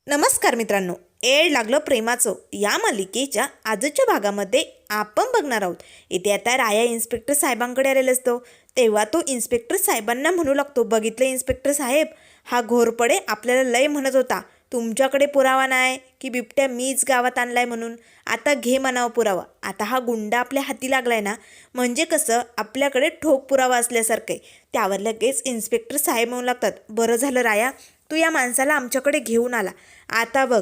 नमस्कार मित्रांनो, येड लागलं प्रेमाचं या मालिकेच्या आजच्या भागामध्ये आपण बघणार आहोत. इथे आता राया इन्स्पेक्टर साहेबांकडे आलेला असतो. तेव्हा तो इन्स्पेक्टर साहेबांना म्हणू लागतो, बघितलं इन्स्पेक्टर साहेब, हा घोरपडे आपल्याला लय म्हणत होता तुमच्याकडे पुरावा नाही की बिबट्या मीच गावात आणलाय म्हणून. आता घे म्हणावं पुरावा. आता हा गुंडा आपल्या हाती लागलाय ना, म्हणजे कसं आपल्याकडे ठोक पुरावा असल्यासारखं आहे. त्यावर लगेच इन्स्पेक्टर साहेब म्हणू लागतात, बरं झालं राया तू या माणसाला आमच्याकडे घेऊन आला. आता बघ,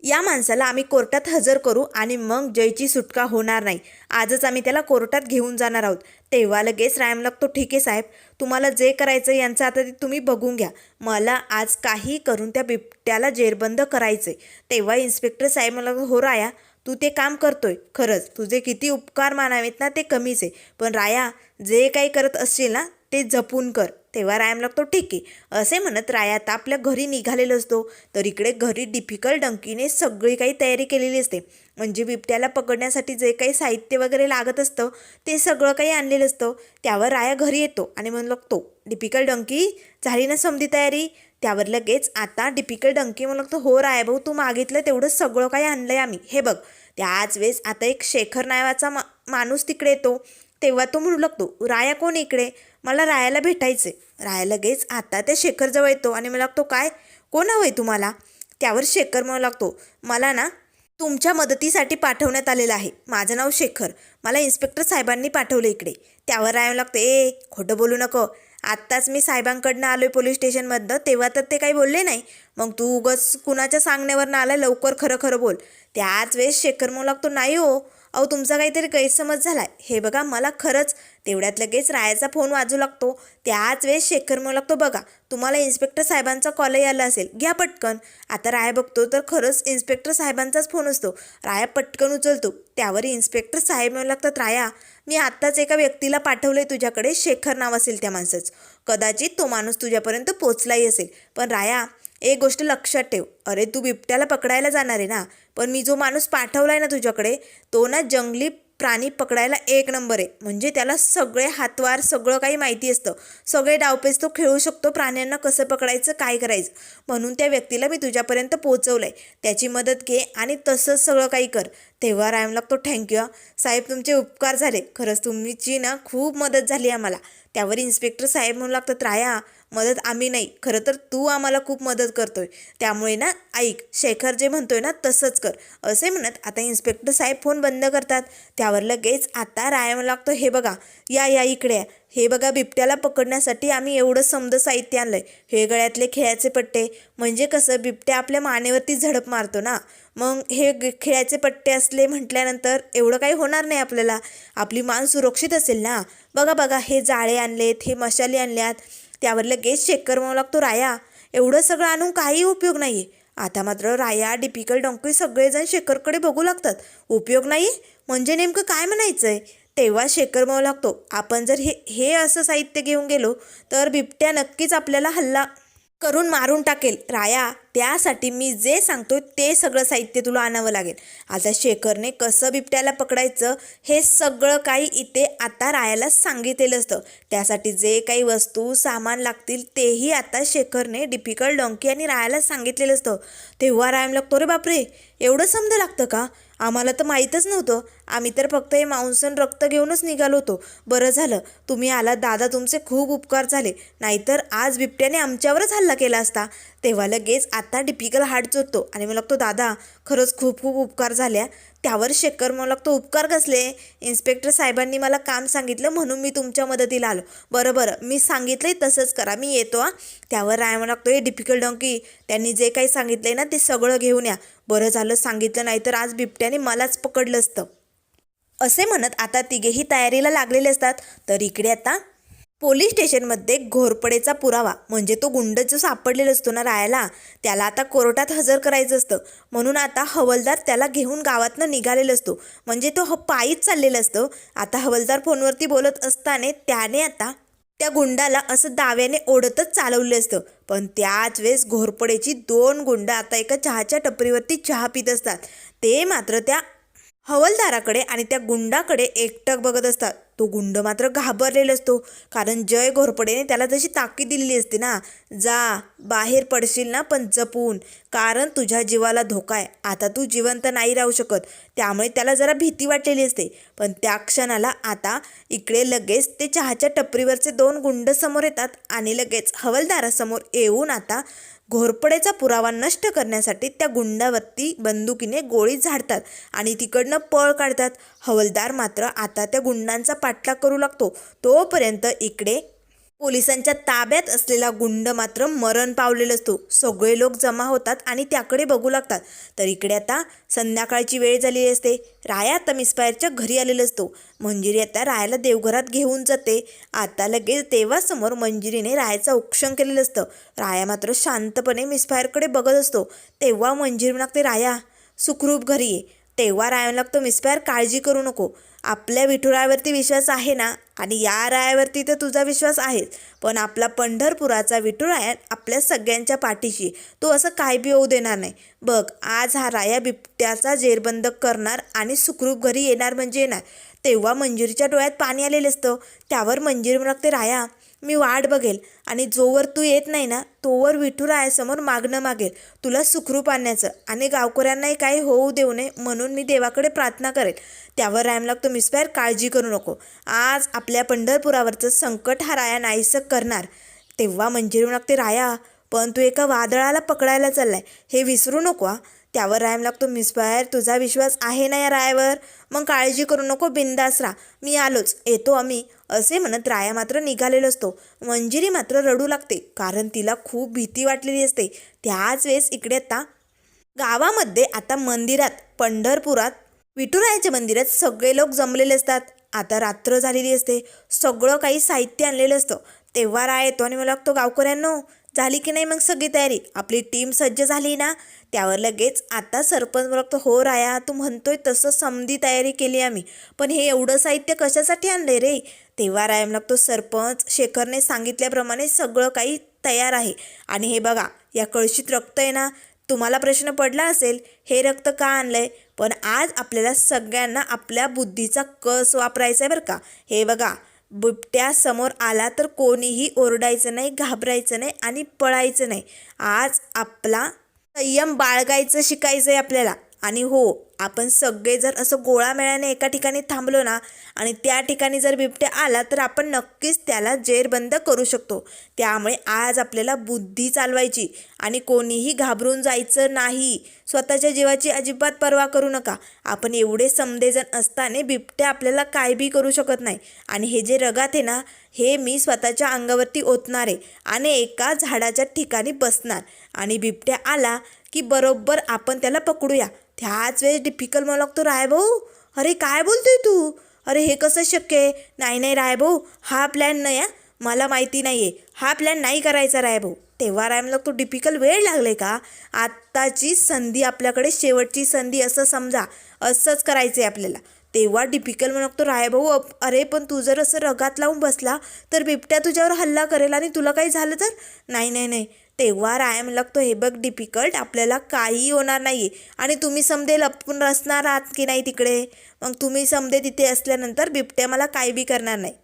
या माणसाला आम्ही कोर्टात हजर करू आणि मग जयची सुटका होणार नाही. आजच आम्ही त्याला कोर्टात घेऊन जाणार आहोत. तेव्हा लगेच रायम लागतो, ठीक आहे साहेब, तुम्हाला जे करायचं यांचं आता ते तुम्ही बघून घ्या. मला आज काही करून त्या बिबट्याला जेरबंद करायचं आहे. तेव्हा इन्स्पेक्टर साहेब मला, हो राया तू ते काम करतोय, खरंच तुझे किती उपकार मानावेत ना ते कमीच आहे. पण राया जे काही करत असशील ना ते जपून कर. तेव्हा रायम लागतो, ठीक आहे असे म्हणत राया आता आपल्या घरी निघालेलो असतो. तर इकडे घरी डिफिकल्ट डंकीने सगळी काही तयारी केलेली असते. म्हणजे बिबट्याला पकडण्यासाठी जे काही साहित्य वगैरे लागत असतं ते सगळं काही आणलेलं असतं. त्यावर राया घरी येतो आणि म्हणू लागतो, डिफिकल्ट डंकी झाली ना समधी तयारी. त्यावर लगेच आता डिफिकल्ट डंकी म्हणू लागतो, हो राया भाऊ तू मागितलं तेवढं सगळं काही आणलं आहे आम्ही. हे बघ. त्याच वेळेस आता एक शेखर नावाचा माणूस तिकडे येतो. तेव्हा तो म्हणू लागतो, राया कोण इकडे, मला रायाला भेटायचे. राया लगेच आता त्या शेखरजवळ येतो आणि मला लागतो, काय कोण हवं आहे तुम्हाला. त्यावर शेखर म्हणू लागतो, मला ना तुमच्या मदतीसाठी पाठवण्यात आलेलं आहे. माझं नाव शेखर, मला इन्स्पेक्टर साहेबांनी पाठवलं इकडे. त्यावर राया लागतो, खोटं बोलू नको, आत्ताच मी साहेबांकडनं आलो आहे पोलीस स्टेशनमधनं, तेव्हा तर ते काही बोलले नाही. मग तू उगाच कुणाच्या सांगण्यावर ना आला, लवकर खरं खरं बोल. त्याच वेळेस शेखर म्हणू लागतो, नाही हो अहो तुमचा काहीतरी गैरसमज झाला आहे, हे बघा मला खरंच. तेवढ्यात लगेच रायाचा फोन वाजू लागतो. त्याच वेळेस शेखर म्हणू लागतो, बघा तुम्हाला इन्स्पेक्टर साहेबांचा कॉलही आला असेल, घ्या पटकन. आता राया बघतो तर खरंच इन्स्पेक्टर साहेबांचाच फोन असतो. राया पटकन उचलतो. त्यावर इन्स्पेक्टर साहेब म्हणू लागतात, राया मी आत्ताच एका व्यक्तीला पाठवलं आहे तुझ्याकडे, शेखर नाव असेल त्या माणसाचं. कदाचित तो माणूस तुझ्यापर्यंत पोचलाही असेल. पण राया एक गोष्ट लक्षात ठेव, अरे तू बिबट्याला पकडायला जाणार आहे ना, पण मी जो माणूस पाठवला आहे ना तुझ्याकडे, तो ना जंगली प्राणी पकडायला एक नंबर आहे. म्हणजे त्याला सगळे हातवार सगळं काही माहिती असतं, सगळे डावपेच तो खेळू शकतो, प्राण्यांना कसं पकडायचं काय करायचं. म्हणून त्या व्यक्तीला मी तुझ्यापर्यंत पोहोचवलं आहे. त्याची मदत घे आणि तसंच सगळं काही कर. तेव्हा रायम लागतो, थँक्यू साहेब, तुमचे उपकार झाले, खरंच तुमची ना खूप मदत झाली आम्हाला. त्यावर इन्स्पेक्टर साहेब म्हणू लागतात, राया मदत आम्ही नाही, खरं तर तू आम्हाला खूप मदत करतोय, त्यामुळे ना ऐक, शेखर जे म्हणतोय ना तसंच कर. असे म्हणत आता इन्स्पेक्टर साहेब फोन बंद करतात. त्यावर लगेच आता राया लागतो, हे बघा या इकडे, हे बघा बिबट्याला पकडण्यासाठी आम्ही एवढं समद साहित्य आणलंय. हे गळ्यातले खेळाचे पट्टे, म्हणजे कसं बिबट्या आपल्या मानेवरती झडप मारतो ना, मग हे खेळाचे पट्टे असले म्हटल्यानंतर एवढं काही होणार नाही आपल्याला, आपली मान सुरक्षित असेल ना. बघा बघा हे जाळे आणलेत, हे मशाली आणल्यात. त्यावर लगेच शेखर म्हणू लागतो, राया एवढं सगळं आणून काही उपयोग नाही आहे. आता मात्र राया डिफिकल्ट डॉंकी सगळेजण शेखरकडे बघू लागतात. उपयोग नाही म्हणजे नेमकं काय म्हणायचं आहे. तेव्हा शेखर म्हणू लागतो, आपण जर हे असं साहित्य घेऊन गेलो तर बिबट्या नक्कीच आपल्याला हल्ला करून मारून टाकेल. राया त्यासाठी मी जे सांगतोय ते सगळं साहित्य तुला आणावं लागेल. आता शेखरने कसं बिबट्याला पकडायचं हे सगळं काही इथे आता रायाला सांगितलेलं असतं. त्यासाठी जे काही वस्तू सामान लागतील तेही आता शेखरने डिफिकल्ट डॉंकी आणि रायाला सांगितलेलं असतं. तेव्हा रायम लागतो, रे बापरे एवढं समजा लागतं का, आम्हाला तर माहीतच नव्हतं, आम्ही तर फक्त हे मांसन रक्त घेऊनच निघालो होतो. बरं झालं तुम्ही आलात दादा, तुमचे खूप उपकार झाले, नाहीतर आज बिबट्याने आमच्यावरच हल्ला केला असता. तेव्हा लगेच आता डिफिकल्ट हात जोडतो आणि मला लागतो, दादा खरंच खूप खूप उपकार झाल्या. त्यावर शेखर मला लागतो, उपकार कसले, इन्स्पेक्टर साहेबांनी मला काम सांगितलं म्हणून मी तुमच्या मदतीला आलो. बरं मी सांगितलंय तसंच करा, मी येतो त्यावर राय मला लागतो, हे डिफिकल्ट डॉंकी त्यांनी जे काही सांगितलंय ना ते सगळं घेऊन या. बरं झालं सांगितलं, नाहीतर आज बिबट्याने मलाच पकडलं असतं. असे म्हणत आता तिघेही तयारीला लागलेले असतात. तर इकडे आता पोलीस स्टेशनमध्ये घोरपडेचा पुरावा, म्हणजे तो गुंड जो सापडलेला असतो ना रायाला, त्याला आता कोर्टात हजर करायचं असतं. म्हणून आता हवालदार त्याला घेऊन गावातनं निघालेला असतो. म्हणजे तो पायीच चाललेला असतो. आता हवालदार फोनवरती बोलत असताना त्याने आता त्या गुंडाला असं दाव्याने ओढतच चालवलं असतं. पण त्याच वेळेस घोरपडेची दोन गुंड आता एका चहाच्या टपरीवरती चहा पित असतात. ते मात्र त्या हवलदाराकडे आणि त्या गुंडाकडे एकटक बघत असतात. तो गुंड मात्र घाबरलेला असतो, कारण जय घोरपडेने त्याला तशी ताकीद दिलेली असते ना, जा बाहेर पडशील ना पण जपून, कारण तुझ्या जीवाला धोका आहे, आता तू जिवंत नाही राहू शकत. त्यामुळे त्याला जरा भीती वाटलेली असते. पण त्या क्षणाला आता इकडे लगेच ते चहाच्या टपरीवरचे 2 गुंड समोर येतात आणि लगेच हवलदारासमोर येऊन आता घोरपडेचा पुरावा नष्ट करण्यासाठी त्या गुंडावरती बंदुकीने गोळी झाडतात आणि तिकडनं पळ काढतात. हवलदार मात्र आता त्या गुंडांचा पाठलाग करू लागतो. तोपर्यंत इकडे पोलिसांच्या ताब्यात असलेला गुंड मात्र मरण पावलेला असतो. सगळे लोक जमा होतात आणि त्याकडे बघू लागतात. तर इकडे आता संध्याकाळची वेळ झालेली असते. राया आता मिसफायरच्या घरी आलेला असतो. मंजिरी आता रायाला देवघरात घेऊन जाते. आता लगेच देवासमोर मंजिरीने रायाचं औक्षण केलेलं असतं. राया मात्र शांतपणे मिसफायरकडे बघत असतो. तेव्हा मंजिरी म्हणते, राया सुखरूप घरी ये. तेव्हा राया लागतो, मिसफायर काळजी करू नको, आपल्या विठुरायावरती विश्वास आहे ना, आणि या रायावरती तर तुझा विश्वास आहेच, पण आपला पंढरपुराचा विठुराया आपल्या सगळ्यांच्या पाठीशी, तो असं काय बी होऊ देणार नाही. बघ, आज हा राया बिबट्याचा जेरबंद करणार आणि सुखरूप घरी येणार म्हणजे येणार. तेव्हा मंजिरीच्या डोळ्यात पाणी आलेलं असतं. त्यावर मंजिरी म्हणते, राया मी वाट बघेल आणि जोवर तू येत नाही ना तोवर विठुरायासमोर मागणं मागेल तुला सुखरूप आणण्याचं, आणि गावकऱ्यांनाही काही होऊ देऊ नये म्हणून मी देवाकडे प्रार्थना करेल. त्यावर रायम लागतो, मिसफायर काळजी करू नको, आज आपल्या पंढरपुरावरचं संकट हा राया नाहीसं करणार. तेव्हा मंजिरी लागते, राया पण तू एका वादळाला पकडायला चाललाय, हे विसरू नको हा. त्यावर रायम लागतो, मिसफायर तुझा विश्वास आहे ना या रायावर, मग काळजी करू नको, बिंदास राहा, मी आलोच, येतो आम्ही, असे म्हणत राया मात्र निघालेलो असतो. मंजिरी मात्र रडू लागते, कारण तिला खूप भीती वाटलेली असते. त्याच वेळेस इकडे आता गावामध्ये आता मंदिरात, पंढरपुरात विठुरायाच्या मंदिरात सगळे लोक जमलेले असतात. आता रात्र झालेली असते, सगळं काही साहित्य आणलेलं असतं. तेव्हा राय येतो आणि मला लागतो, गावकऱ्यांनो झाली की नाही मग सगळी तयारी, आपली टीम सज्ज झाली ना. त्यावर लगेच आता सरपंच लागतो, हो राया तू म्हणतोय तसं समधी तयारी केली आम्ही, पण हे एवढं साहित्य कशासाठी आणले रे. तेव्हा रायम लागतो, सरपंच शेखरने सांगितल्याप्रमाणे सगळं काही तयार आहे, आणि हे बघा या कळशीत रक्त आहे ना, तुम्हाला प्रश्न पडला असेल हे रक्त का आणलंय, पण आज आपल्याला सगळ्यांना आपल्या बुद्धीचा कस वापरायचा आहे बरं का. हे बघा, बिबट्या समोर आला तर कोणीही ओरडायचं नाही, घाबरायचं नाही आणि पळायचं नाही. आज आपला संयम बाळगायचं शिकायचं आहे आपल्याला. आणि हो, आपण सगळे जर असं गोळामेळाने एका ठिकाणी थांबलो ना, आणि त्या ठिकाणी जर बिबट्या आला तर आपण नक्कीच त्याला जेरबंद करू शकतो. त्यामुळे आज आपल्याला बुद्धी चालवायची आणि कोणीही घाबरून जायचं नाही. स्वतःच्या जीवाची अजिबात पर्वा करू नका. आपण एवढे समधेजण असताना बिबट्या आपल्याला काय बी करू शकत नाही. आणि हे जे रगात आहे ना, हे मी स्वतःच्या अंगावरती ओतणार आहे आणि एका झाडाच्या ठिकाणी बसणार, आणि बिबट्या आला की बरोबर आपण त्याला पकडूया. त्याच वेळेस डिफिकल्ट मला लागतो, रायभाऊ अरे काय बोलतोय तू, अरे हे कसं शक्य आहे. नाही नाही रायभाऊ, हा प्लॅन नाही, मला माहिती नाही आहे, हा प्लॅन नाही करायचा रायभाऊ. तेव्हा रायम लागतो, डिफिकल्ट वेळ लागले का, आत्ताची संधी आपल्याकडे, शेवटची संधी असं समजा, असंच करायचं आहे आपल्याला. तेव्हा डिफिकल्ट म्हणू लागतो, रायभाऊ अरे पण तू जर असं रगात लावून बसला तर बिबट्या तुझ्यावर हल्ला करेल आणि तुला काही झालं तर. नाही नाही नाही. तेव्हा रायम लागतो, हे बघ डिफिकल्ट, आपल्याला काही होणार नाही आणि तुम्ही समधे लपून असणार आहात की नाही तिकडे, मग तुम्ही समधे तिथे असल्यानंतर बिबट्या मला काही बी करणार नाही.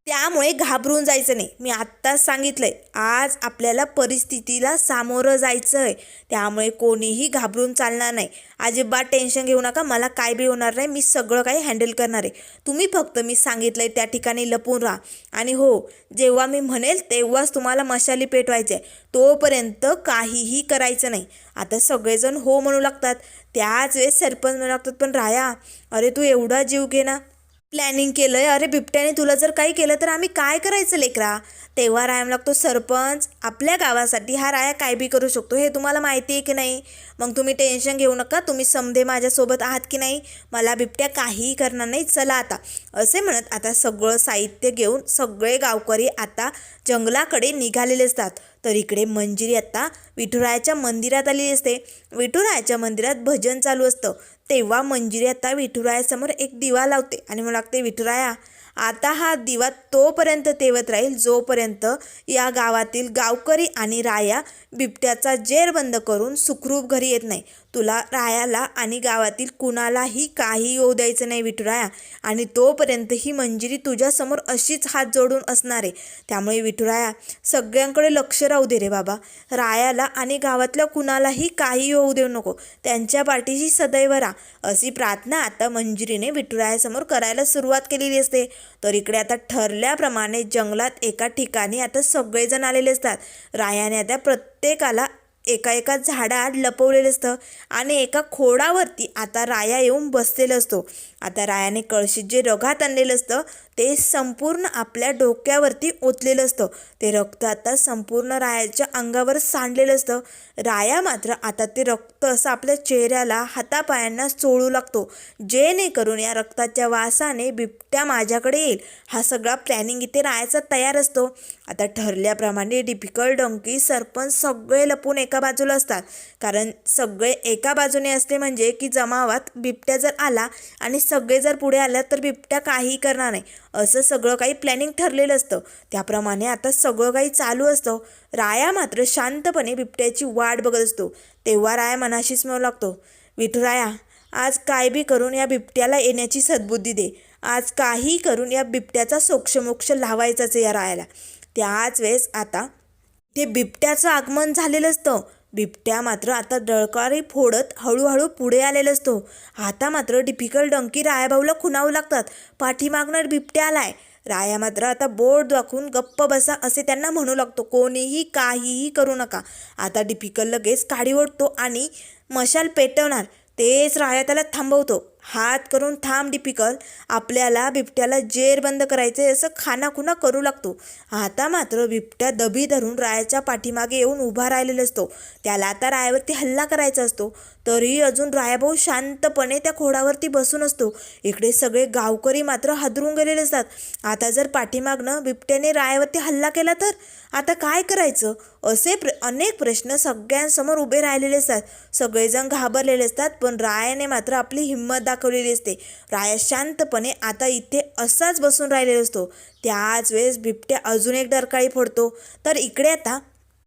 त्यामुळे घाबरून जायचं नाही. मी आत्ताच सांगितलंय, आज आपल्याला परिस्थितीला सामोरं जायचं आहे, त्यामुळे कोणीही घाबरून चालणार नाही. अजिबात टेन्शन घेऊ नका, मला काय बी होणार नाही, मी सगळं काही हँडल करणार आहे. तुम्ही फक्त मी सांगितलंय त्या ठिकाणी लपून राहा. आणि हो, जेव्हा मी म्हणेल तेव्हाच तुम्हाला मशाली पेटवायचे, तोपर्यंत काहीही करायचं नाही. आता सगळेजण हो म्हणू लागतात. त्याच वेळेस सरपंच म्हणू लागतात, पण राया अरे तू एवढा जीव घे ना, प्लॅनिंग केलं आहे, अरे बिबट्याने तुला जर काही केलं तर आम्ही काय करायचं लेकरा. तेव्हा रायम लागतो, सरपंच आपल्या गावासाठी हा राया काय बी करू शकतो, हे तुम्हाला माहिती आहे की नाही, मग तुम्ही टेन्शन घेऊ नका, तुम्ही समधे माझ्यासोबत आहात की नाही, मला बिबट्या काहीही करणार नाही, चला आता. असे म्हणत आता सगळं साहित्य घेऊन सगळे गावकरी आता जंगलाकडे निघालेले असतात. तर इकडे मंजिरी आत्ता विठुरायाच्या मंदिरात आलेली असते. विठुरायाच्या मंदिरात भजन चालू असतं. तेव्हा मंजिरी आता विठुरायासमोर एक दिवा लावते आणि मला लागते, विठुराया आता हा दिवा तोपर्यंत तेवत राहील जोपर्यंत या गावातील गावकरी आणि राया बिबट्याचा जेरबंद करून सुखरूप घरी येत नाही. तुला रायाला आणि गावातील कुणालाही काही येऊ द्यायचं नाही विठुराया. आणि तोपर्यंत ही मंजिरी तुझ्यासमोर अशीच हात जोडून असणार आहे. त्यामुळे विठुराया, सगळ्यांकडे लक्ष राहू दे रे बाबा. रायाला आणि गावातल्या कुणालाही काही होऊ देऊ नको. त्यांच्या पाठीशी सदैव राहा. अशी प्रार्थना आता मंजिरीने विठुरायासमोर करायला सुरुवात केलेली असते. तर इकडे आता ठरल्याप्रमाणे जंगलात एका ठिकाणी आता सगळेजण आलेले असतात. रायाने आता प्रत्येकाला एका झाडात लपवलेलं असतं आणि एका खोडावरती आता राया येऊन बसलेला असतो. आता रायाने कळशीत जे रघात आणलेलं असतं ते संपूर्ण आपल्या डोक्यावरती ओतलेलं असतं. ते रक्त आता संपूर्ण रायाच्या अंगावर सांडलेलं असतं. राया मात्र आता ते रक्त असं आपल्या चेहऱ्याला हातापायांना चोळू लागतो, जेणेकरून या रक्ताच्या वासाने बिबट्या माझ्याकडे येईल. हा सगळा प्लॅनिंग इथे रायाचा तयार असतो. आता ठरल्याप्रमाणे डिफिकल्ट डंकी, सरपंच सगळे लपून एका बाजूला असतात. कारण सगळे एका बाजूने असते म्हणजे की जमावात बिबट्या जर आला आणि सगळे जर पुढे आल्या तर बिबट्या काही करणार नाही, असं सगळं काही प्लॅनिंग ठरलेलं असतं. त्याप्रमाणे आता सगळं काही चालू असतं. राया मात्र शांतपणे बिबट्याची वाट बघत असतो. तेव्हा राया मनाशीच म्हणू लागतो, विठुराया, आज काय बी करून या बिबट्याला येण्याची सद्बुद्धी दे. आज काही करून या बिबट्याचा सोक्षमोक्ष लावायचाच या रायाला. त्याच वेळेस आता ते बिबट्याचं आगमन झालेलं असतं. बिबट्या मात्र आता डळकारी फोडत हळूहळू पुढे आलेला असतो. आता मात्र डिफिकल्ट डंकी रायाभाऊला खुणावू लागतात. पाठीमागणार बिबट्या आलाय. राया मात्र आता बोट दाखवून गप्प बसा असे त्यांना म्हणू लागतो. कोणीही काहीही करू नका. आता डिफिकल्ट लगेच काडी ओढतो आणि मशाल पेटवणार. तेच राया त्याला थांबवतो. हात करून थांब डिफिकल्ट, आपल्याला बिबट्याला जेरबंद करायचे असं खानाखुना करू लागतो. आता मात्र बिबट्या दबी धरून रायाच्या पाठीमागे येऊन उभा राहिलेला असतो. त्याला आता रायावरती हल्ला करायचा असतो. तरी अजून रायाभाऊ शांतपणे त्या खोडावरती बसून असतो. इकडे सगळे गावकरी मात्र हादरून गेलेले असतात. आता जर पाठीमागनं बिबट्याने रायावरती हल्ला केला तर आता काय करायचं, असे अनेक प्रश्न सगळ्यांसमोर उभे राहिलेले असतात. सगळेजण घाबरलेले असतात. पण रायाने मात्र आपली हिंमत दाखवलेली असते. राया शांतपणे आता इथे असाच बसून राहिलेला असतो. त्याच वेळेस बिबट्या अजून एक डरकाळी फोडतो. तर इकडे आता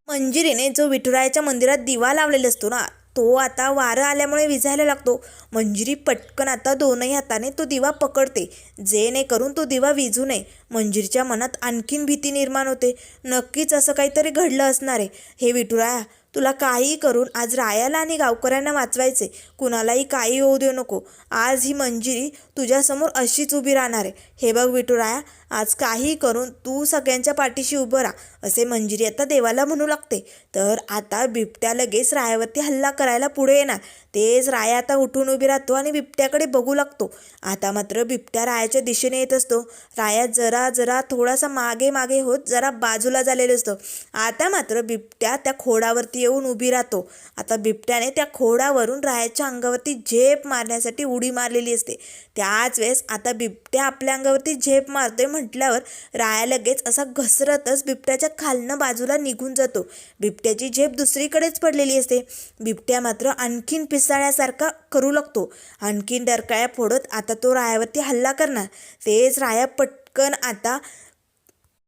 मंजिरीने जो विठुरायाच्या मंदिरात दिवा लावलेला असतो ना, तो आता वारं आल्यामुळे विझायला लागतो. मंजिरी पटकन आता दोनही हाताने तो दिवा पकडते, जेणेकरून तो दिवा विझू नये. मंजिरीच्या मनात आणखीन भीती निर्माण होते. नक्कीच असं काहीतरी घडलं असणार आहे. हे विठुराया, तुला काही करून आज रायाला आणि गावकऱ्यांना वाचवायचे. कुणालाही काही होऊ देऊ नको. आज ही मंजिरी तुझ्यासमोर अशीच उभी राहणार आहे. हे बघ विठुराया, आज काही करून तू सगळ्यांच्या पाठीशी उभं राहा, असे मंजिरी आता देवाला म्हणू लागते. तर आता बिबट्या लगेच रायावरती हल्ला करायला पुढे येणार. तेच राया आता उठून उभी राहतो आणि बिबट्याकडे बघू लागतो. आता मात्र बिबट्या रायाच्या दिशेने येत असतो. राया जरा थोडासा मागे मागे होत जरा बाजूला झालेलं असतं. आता मात्र बिबट्या त्या खोडावरती येऊन उभी राहतो. आता बिबट्याने त्या खोडावरून रायाच्या अंगावरती झेप मारण्यासाठी उडी मारलेली असते. त्याच वेळेस आता बिबट्या आपल्या अंगावरती झेप मारतोय म्हटल्यावर राया लगेच असा घसरतच बिबट्याच्या खालनं बाजूला निघून जातो. बिबट्याची झेप दुसरीकडेच पडलेली असते. बिबट्या मात्र आणखीन पिसाळ्यासारखा करू लागतो. आणखीन डरकाळ्या फोडत आता तो रायावरती हल्ला करणार. तेच राया पटकन आता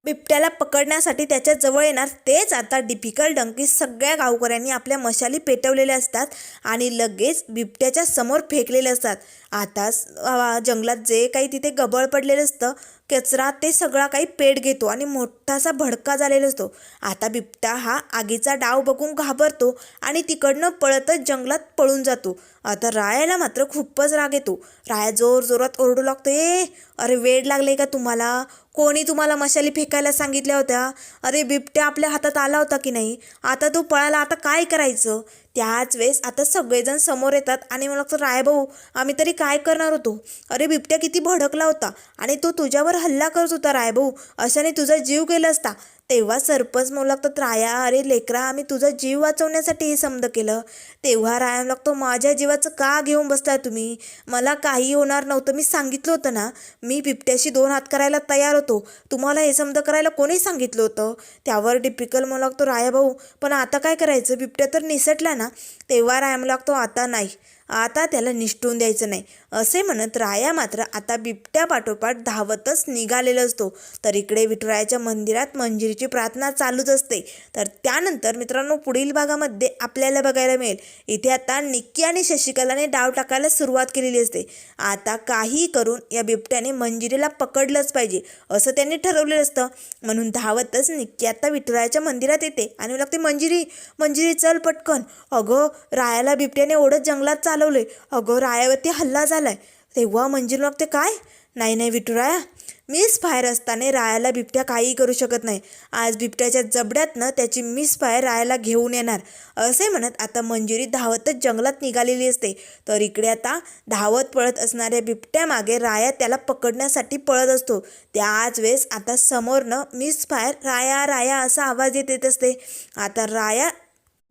बिबट्याला पकडण्यासाठी त्याच्या जवळ येणार. तेच आता डिफिकल्ट डंकी सगळ्या गावकऱ्यांनी आपल्या मशाली पेटवलेल्या असतात आणि लगेच बिबट्याच्या समोर फेकलेले असतात. आता जंगलात जे काही तिथे गबळ पडलेलं असतं, कचरा, ते सगळा काही पेट घेतो आणि मोठासा भडका झालेला असतो. आता बिबट्या हा आगीचा डाव बघून घाबरतो आणि तिकडनं पळतच जंगलात पळून जातो. आता रायाला मात्र खूपच राग येतो. राया जोरात ओरडू लागतो, अरे वेड लागले का तुम्हाला? कोणी तुम्हाला मशाली फेकायला सांगितल्या होत्या? अरे बिबट्या आपल्या हातात आला होता की नाही? आता तो पळाला, आता काय करायचं? त्याच वेळेस आता सगळेजण समोर येतात आणि मला लागतं, रायभाऊ, आम्ही तरी काय करणार होतो? अरे बिबट्या किती भडकला होता आणि तो तुझ्यावर हल्ला करत होता रायभाऊ, अशाने तुझा जीव गेला असता. तेव्हा सरपंच म्हणू लागतात, राया, अरे लेकरा, आम्ही तुझा जीव वाचवण्यासाठी हे समज केलं. तेव्हा राया लागतो, माझ्या जीवाचं का घेऊन बसताय तुम्ही? मला काही होणार नव्हतं, मी सांगितलं होतं ना, मी बिबट्याशी 2 हात करायला तयार होतो. तुम्हाला हे समज करायला कोणी सांगितलं होतं? त्यावर डिफिकल्ट म्हणू लागतो, राया भाऊ, पण आता काय करायचं? बिबट्या तर निसटला ना. तेव्हा राया म्हणू लागतो, आता नाही, आता त्याला निष्ठून द्यायचं नाही असे म्हणत राया मात्र आता बिबट्या पाठोपाठ धावतच निघालेला असतो. तर इकडे विठुरायाच्या मंदिरात मंजिरीची प्रार्थना चालूच असते. तर त्यानंतर मित्रांनो पुढील भागामध्ये आपल्याला बघायला मिळेल इथे आता निक्की आणि शशिकलाने डाव टाकायला सुरुवात केलेली असते. आता काही करून या बिबट्याने मंजिरीला पकडलंच पाहिजे असं त्यांनी ठरवलेलं असतं. म्हणून धावतच निक्की आता विठुरायाच्या मंदिरात येते आणि लागते मंजिरी मंजिरी चल पटकन. अगं रायाला बिबट्याने ओढत जंगलात चालवले. अगं रायावरती हल्ला झालाय. तेव्हा मंजिरी लागते काय नाही नाही विठुराया मिस फायर असताना रायाला बिबट्या काहीही करू शकत नाही. आज बिबट्याच्या जबड्यातनं त्याची मिस फायर रायाला घेऊन येणार असे म्हणत आता मंजिरी धावतच जंगलात निघालेली असते. तर इकडे आता धावत पळत असणाऱ्या बिबट्यामागे राया त्याला पकडण्यासाठी पळत असतो. त्याच वेळेस आता समोरनं मिस फायर राया राया असा आवाज येत असते. आता राया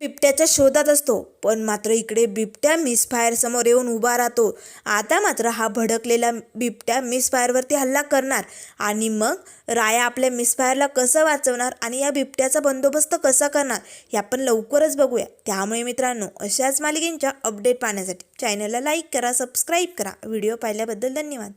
बिबट्याच्या शोधात असतो पण मात्र इकडे बिबट्या मिसफायर समोर येऊन उभा राहतो. आता मात्र हा भडकलेला बिबट्या मिसफायरवरती हल्ला करणार आणि मग राया आपल्या मिसफायरला कसं वाचवणार आणि या बिबट्याचा बंदोबस्त कसा करणार हे आपण लवकरच बघूया. त्यामुळे मित्रांनो अशाच मालिकेंच्या अपडेट पाहण्यासाठी चॅनलला लाईक करा, सबस्क्राईब करा. व्हिडिओ पाहिल्याबद्दल धन्यवाद.